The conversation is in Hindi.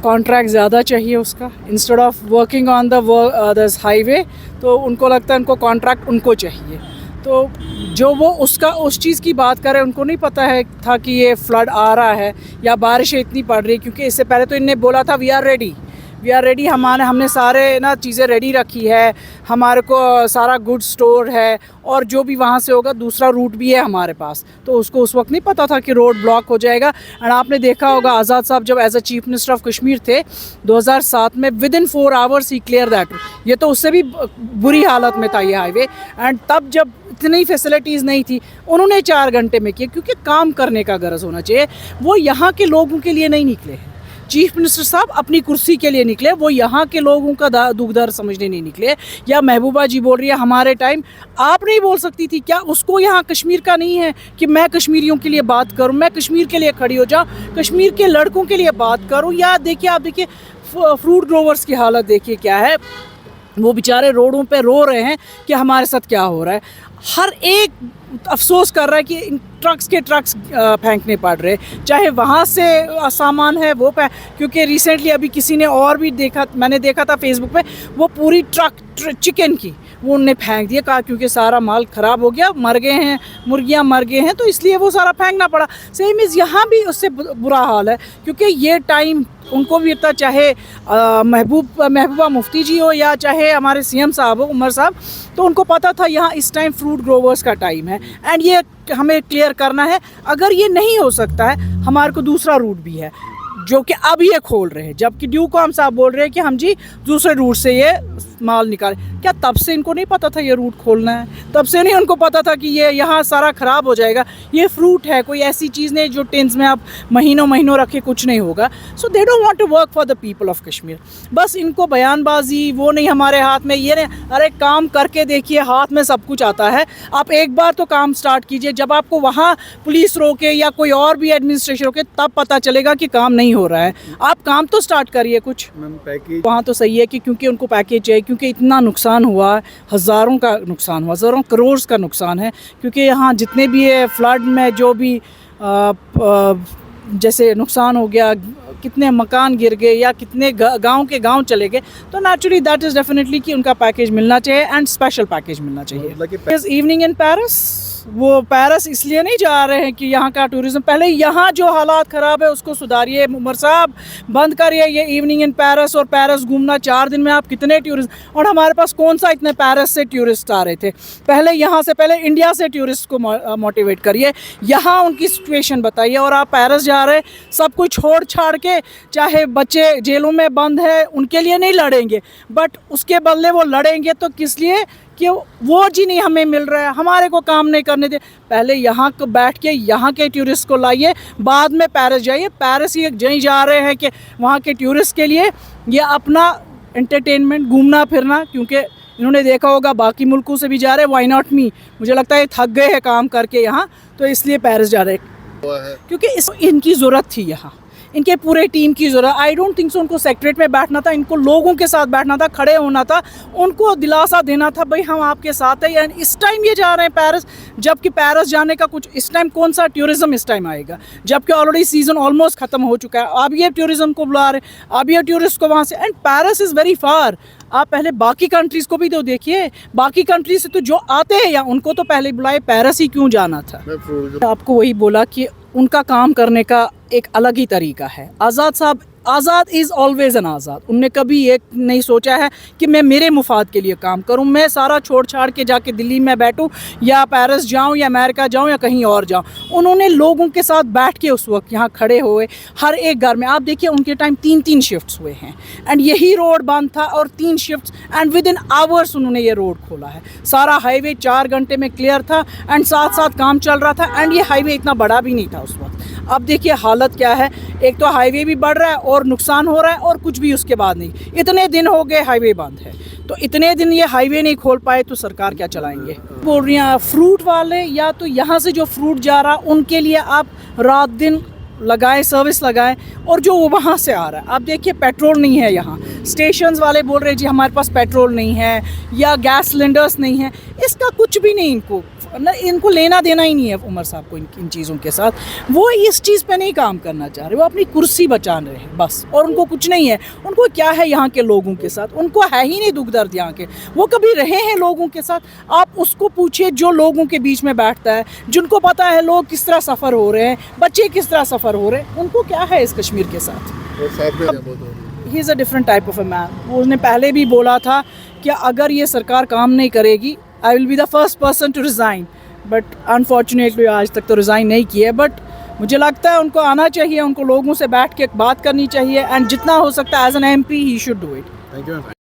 कॉन्ट्रैक्ट ज़्यादा चाहिए उसका, instead of working on the highway, तो उनको लगता है उनको कॉन्ट्रैक्ट उनको चाहिए। तो जो वो उस चीज़ की बात करें, उनको नहीं पता है था कि ये फ्लड आ रहा है या बारिश इतनी पड़ रही है, क्योंकि इससे पहले तो इनने बोला था वी आर रेडी, हमने सारे ना चीज़ें रेडी रखी है, हमारे को सारा गुड स्टोर है, और जो भी वहाँ से होगा दूसरा रूट भी है हमारे पास। तो उसको उस वक्त नहीं पता था कि रोड ब्लॉक हो जाएगा। एंड आपने देखा होगा आज़ाद साहब जब as a chief minister of Kashmir थे 2007 में, विद इन 4 आवर्स ही क्लियर दैट। ये तो उससे भी बुरी हालत में था ये हाईवे, एंड तब जब इतनी फैसिलिटीज़ नहीं थी, उन्होंने 4 घंटे में किया, क्योंकि काम करने का गरज होना चाहिए। वो यहाँ के लोगों के लिए नहीं निकले हैं, चीफ मिनिस्टर साहब अपनी कुर्सी के लिए निकले, वो यहाँ के लोगों का दुख दर्द समझने नहीं निकले। या महबूबा जी बोल रही है हमारे टाइम, आप नहीं बोल सकती थी क्या? उसको यहाँ कश्मीर का नहीं है कि मैं कश्मीरियों के लिए बात करूँ, मैं कश्मीर के लिए खड़ी हो जाऊँ, कश्मीर के लड़कों के लिए बात करूँ? या देखिए, आप देखिए फ्रूट ग्रोवर्स की हालत देखिए क्या है, वो बेचारे रोडों पे रो रहे हैं कि हमारे साथ क्या हो रहा है। हर एक अफसोस कर रहा है कि इन ट्रक्स के ट्रक्स फेंकने पड़ रहे, चाहे वहाँ से सामान है वो क्योंकि रिसेंटली अभी किसी ने और भी देखा, मैंने देखा था फेसबुक पे, वो पूरी ट्रक चिकन की वो उनने फेंक दिया, कहा क्योंकि सारा माल ख़राब हो गया, मर गए हैं, मुर्गियाँ मर गए हैं, तो इसलिए वो सारा फेंकना पड़ा। सेम इज़ यहाँ भी उससे बुरा हाल है, क्योंकि ये टाइम उनको भी इतना, चाहे महबूबा मुफ्ती जी हो या चाहे हमारे सीएम साहब हो उमर साहब, तो उनको पता था यहाँ इस टाइम फ्रूट ग्रोवर्स का टाइम है, एंड ये हमें क्लियर करना है। अगर ये नहीं हो सकता है, हमारे को दूसरा रूट भी है जो कि अब ये खोल रहे हैं, जबकि ड्यूकॉम साहब बोल रहे हैं कि हम जी दूसरे रूट से ये माल निकालें। क्या तब से इनको नहीं पता था ये रूट खोलना है? तब से नहीं उनको पता था कि ये यहाँ सारा ख़राब हो जाएगा? ये फ्रूट है, कोई ऐसी चीज़ नहीं जो टिन्स में आप महीनों रखे कुछ नहीं होगा। So they don't want to work for the people of Kashmir. बस इनको बयानबाजी, वो नहीं हमारे हाथ में, ये नहीं, अरे काम करके देखिए, हाथ में सब कुछ आता है। आप एक बार तो काम स्टार्ट कीजिए, जब आपको वहाँ पुलिस रोके या कोई और भी एडमिनिस्ट्रेशन रोके, तब पता चलेगा कि काम नहीं हो रहा है। आप काम तो स्टार्ट करिए कुछ। पैकेज वहाँ तो सही है कि क्योंकि उनको पैकेज चाहिए, क्योंकि इतना नुकसान हुआ, हज़ारों का नुकसान हुआ, हज़ारों करोड़ का नुकसान है। क्योंकि यहाँ जितने भी है फ्लड में जो भी जैसे नुकसान हो गया, कितने मकान गिर गए या कितने गांव के गांव चले गए, तो नेचुरली दैट इज़ डेफिनेटली कि उनका पैकेज मिलना चाहिए, एंड स्पेशल पैकेज मिलना चाहिए। इवनिंग इन पेरिस, वो पेरिस इसलिए नहीं जा रहे हैं कि यहाँ का टूरिज़्म, पहले यहाँ जो हालात ख़राब है उसको सुधारिए। उमर साहब बंद करिए ये इवनिंग इन पेरिस और पेरिस घूमना। 4 दिन में आप कितने टूरिस्ट, और हमारे पास कौन सा इतने पेरिस से टूरिस्ट आ रहे थे? पहले यहाँ से, पहले इंडिया से टूरिस्ट को मोटिवेट करिए, यहाँ उनकी सिचुएशन बताइए। और आप पेरिस जा रहे, सब कुछ छोड़ छाड़ के, चाहे बच्चे जेलों में बंद है उनके लिए नहीं लड़ेंगे, बट उसके बदले वो लड़ेंगे तो किस लिए? कि वो जी नहीं हमें मिल रहा है, हमारे को काम नहीं करने दे। पहले यहाँ को बैठ के यहाँ के टूरिस्ट को लाइए, बाद में पेरिस जाइए। पेरिस ही यही जा रहे हैं कि वहाँ के टूरिस्ट के लिए ये अपना एंटरटेनमेंट, घूमना फिरना, क्योंकि इन्होंने देखा होगा बाकी मुल्कों से भी जा रहे हैं, व्हाई नॉट मी? मुझे लगता है थक गए हैं काम करके यहाँ, तो इसलिए पेरिस जा रहे हैं, क्योंकि इनकी ज़रूरत थी यहाँ, इनके पूरे टीम की ज़रूरत। आई डोंट थिंक सो उनको सेक्रेटरीट में बैठना था, इनको लोगों के साथ बैठना था, खड़े होना था, उनको दिलासा देना था, भाई हम आपके साथ हैं। यानी इस टाइम ये जा रहे हैं पेरिस, जबकि पेरिस जाने का कुछ इस टाइम कौन सा टूरिज़्म इस टाइम आएगा, जबकि ऑलरेडी सीज़न ऑलमोस्ट ख़त्म हो चुका है। अब ये टूरिज़्म को बुला रहे, अब ये टूरिस्ट को वहाँ से, and Paris is very far. आप पहले बाकी कंट्रीज़ को भी तो देखिए, बाकी कंट्रीज से तो जो आते हैं या उनको तो पहले बुलाए, पेरिस ही क्यों जाना था? आपको वही बोला कि उनका काम करने का एक अलग ही तरीका है। आज़ाद साहब, आज़ाद इज़ ऑलवेज़ एन आज़ाद। उनने कभी एक नहीं सोचा है कि मैं मेरे मुफाद के लिए काम करूं, मैं सारा छोड़ छाड़ के जाके दिल्ली में बैठूं या पेरिस जाऊं या अमेरिका जाऊं या कहीं और जाऊं। उन्होंने लोगों के साथ बैठ के उस वक्त यहाँ खड़े हुए, हर एक घर में। आप देखिए उनके टाइम 3-3 शिफ्ट्स हुए हैं, एंड यही रोड बंद था, और 3 shifts, and with in hours उन्होंने ये रोड खोला है। सारा हाईवे 4 घंटे में क्लियर था, एंड साथ साथ काम चल रहा था, एंड ये हाईवे इतना बड़ा भी नहीं था उस वक्त। अब देखिए हालत क्या है, एक तो हाईवे भी बढ़ रहा है और नुकसान हो रहा है, और कुछ भी उसके बाद नहीं। इतने दिन हो गए हाईवे बंद है, तो इतने दिन ये हाईवे नहीं खोल पाए तो सरकार क्या चलाएंगे? बोल रही हैं फ्रूट वाले, या तो यहाँ से जो फ्रूट जा रहा उनके लिए आप रात दिन लगाएं, सर्विस लगाएं, और जो वहाँ से आ रहा है, आप देखिए पेट्रोल नहीं है यहाँ। स्टेशंस वाले बोल रहे जी हमारे पास पेट्रोल नहीं है या गैस सिलेंडर्स नहीं है, इसका कुछ भी नहीं इनको ना इनको लेना देना ही नहीं है उमर साहब को इन चीज़ों के साथ। वो इस चीज़ पे नहीं काम करना चाह रहे, वो अपनी कुर्सी बचा रहे हैं बस, और उनको कुछ नहीं है। उनको क्या है यहाँ के लोगों के साथ, उनको है ही नहीं दुख दर्द यहाँ के। वो कभी रहे हैं लोगों के साथ? आप उसको पूछिए जो लोगों के बीच में बैठता है, जिनको पता है लोग किस तरह सफ़र हो रहे हैं, बच्चे किस तरह सफ़र हो रहे हैं, उनको क्या है इस कश्मीर के साथ? He is a different type of a man. वो उसने पहले भी बोला था कि अगर ये सरकार काम नहीं करेगी, I will be the first person to resign, but unfortunately आज तक तो रिज़ाइन नहीं किया। बट मुझे लगता है उनको आना चाहिए, उनको लोगों से बैठ के बात करनी चाहिए, एंड जितना हो सकता है as an MP he should do it. Thank you.